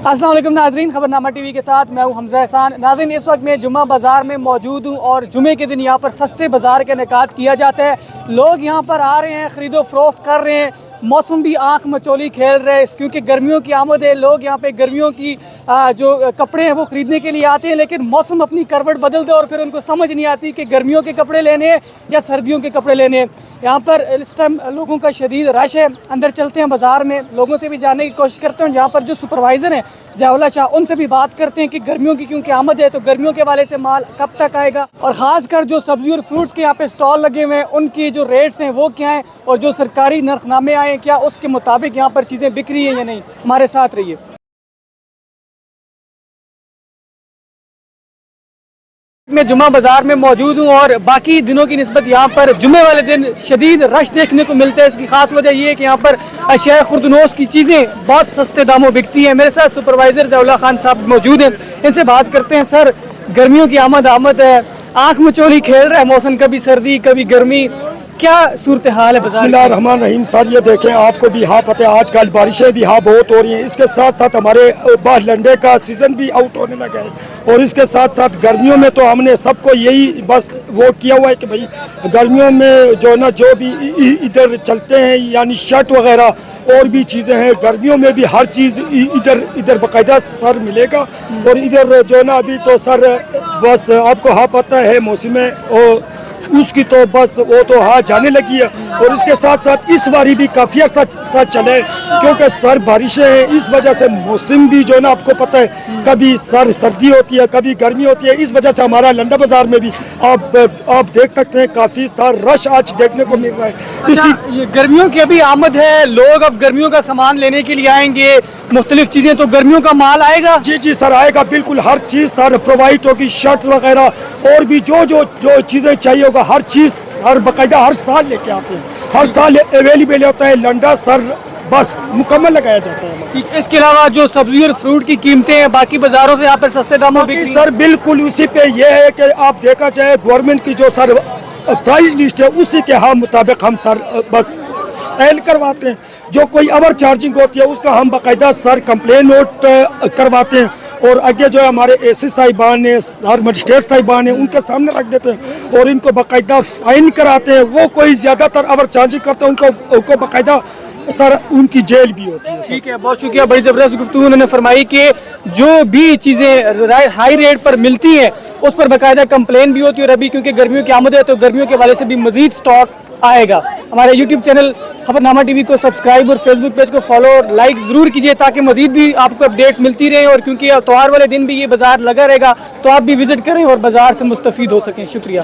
السلام علیکم ناظرین، خبرنامہ ٹی وی کے ساتھ میں ہوں حمزہ احسان۔ ناظرین، اس وقت میں جمعہ بازار میں موجود ہوں اور جمعے کے دن یہاں پر سستے بازار کا انعقاد کیا جاتا ہے۔ لوگ یہاں پر آ رہے ہیں، خرید و فروخت کر رہے ہیں، موسم بھی آنکھ مچولی کھیل رہے ہیں کیونکہ گرمیوں کی آمد ہے۔ لوگ یہاں پہ گرمیوں کی جو کپڑے ہیں وہ خریدنے کے لیے آتے ہیں، لیکن موسم اپنی کروٹ بدل دے اور پھر ان کو سمجھ نہیں آتی کہ گرمیوں کے کپڑے لینے ہیں یا سردیوں کے کپڑے لینے ہیں۔ یہاں پر اس ٹائم لوگوں کا شدید رش ہے۔ اندر چلتے ہیں بازار میں، لوگوں سے بھی جاننے کی کوشش کرتے ہیں۔ جہاں پر جو سپروائزر ہیں ضیاء اللہ شاہ، ان سے بھی بات کرتے ہیں کہ گرمیوں کی کیونکہ آمد ہے تو گرمیوں کے والے سے مال کب تک آئے گا، اور خاص کر جو سبزی اور فروٹس کے یہاں پہ سٹال لگے ہوئے ہیں ان کی جو ریٹس ہیں وہ کیا ہیں، اور جو سرکاری نرخ نامے آئے ہیں کیا اس کے مطابق یہاں پر چیزیں بک رہی ہیں یا نہیں۔ ہمارے ساتھ رہیے۔ میں جمعہ بازار میں موجود ہوں اور باقی دنوں کی نسبت یہاں پر جمعے والے دن شدید رش دیکھنے کو ملتا ہے۔ اس کی خاص وجہ یہ ہے کہ یہاں پر اشیاء خوردنوش کی چیزیں بہت سستے داموں بکتی ہیں۔ میرے ساتھ سپروائزر ضیاء اللہ خان صاحب موجود ہیں، ان سے بات کرتے ہیں۔ سر، گرمیوں کی آمد ہے، آنکھ مچولی کھیل رہا ہے موسم، کبھی سردی کبھی گرمی، کیا صورتحال ہے؟ بسم اللہ الرحمن الرحیم۔ سر یہ دیکھیں، آپ کو بھی ہاں پتہ ہے آج کل بارشیں بھی ہاں بہت ہو رہی ہیں، اس کے ساتھ ساتھ ہمارے باہر لنڈے کا سیزن بھی آؤٹ ہونے لگا ہے، اور اس کے ساتھ ساتھ گرمیوں میں تو ہم نے سب کو یہی بس وہ کیا ہوا ہے کہ بھئی گرمیوں میں جو نا جو بھی ادھر چلتے ہیں یعنی شرٹ وغیرہ اور بھی چیزیں ہیں، گرمیوں میں بھی ہر چیز ادھر باقاعدہ سر ملے گا۔ اور ادھر جو نا ابھی تو سر بس آپ کو ہاں پتہ ہے موسم ہے اور اس کی تو بس وہ تو ہاں جانے لگی ہے، اور اس کے ساتھ ساتھ اس باری بھی کافی عرصہ ساتھ چلے کیونکہ سر بارشیں ہیں، اس وجہ سے موسم بھی جو نا آپ کو پتہ ہے کبھی سردی ہوتی ہے کبھی گرمی ہوتی ہے، اس وجہ سے ہمارا لنڈا بازار میں بھی آپ دیکھ سکتے ہیں کافی سارا رش آج دیکھنے کو مل رہا ہے۔ یہ گرمیوں کی ابھی آمد ہے، لوگ اب گرمیوں کا سامان لینے کے لیے آئیں گے، مختلف چیزیں، تو گرمیوں کا مال آئے گا؟ جی سر آئے گا، بالکل ہر چیز سر پرووائڈ ہوگی، شرٹ وغیرہ اور بھی جو چیزیں چاہیے ہوگا ہر چیز ہر باقاعدہ ہر سال لے کے آتے ہیں، ہر سال اویلیبل ہوتا ہے لنڈا سر، بس مکمل لگایا جاتا ہے۔ اس کے علاوہ جو سبزی اور فروٹ کی قیمتیں ہیں باقی بازاروں سے یہاں پر سستے داموں بک رہی ہیں؟ سر بالکل اسی پہ یہ ہے کہ آپ دیکھا جائے گورنمنٹ کی جو سر پرائز لسٹ ہے اسی کے ہم مطابق ہم سر بس سیل کرواتے ہیں، جو کوئی اوور چارجنگ ہوتی ہے اس کا ہم باقاعدہ سر کمپلین نوٹ کرواتے ہیں، اور آگے جو ہمارے اے سی صاحبان ہیں اور مجسٹریٹ صاحبان ہیں ان کے سامنے رکھ دیتے ہیں اور ان کو باقاعدہ فائن کراتے ہیں۔ وہ کوئی زیادہ تر اوور چارجنگ کرتے ہیں ان کو باقاعدہ سر ان کی جیل بھی ہوتی ہے۔ ٹھیک ہے، بہت شکریہ، بڑی زبردست گفتگو انہوں نے فرمائی کہ جو بھی چیزیں ہائی ریٹ پر ملتی ہیں اس پر باقاعدہ کمپلین بھی ہوتی ہے، اور ابھی کیونکہ گرمیوں کی آمد ہے تو گرمیوں کے حوالے سے بھی مزید سٹاک آئے گا۔ ہمارے یوٹیوب چینل خبرنامہ ٹی وی کو سبسکرائب اور فیس بک پیج کو فالو اور لائک ضرور کیجیے تاکہ مزید بھی آپ کو اپڈیٹس ملتی رہیں، اور کیونکہ اتوار والے دن بھی یہ بازار لگا رہے گا تو آپ بھی وزٹ کریں اور بازار سے مستفید ہو سکیں۔ شکریہ۔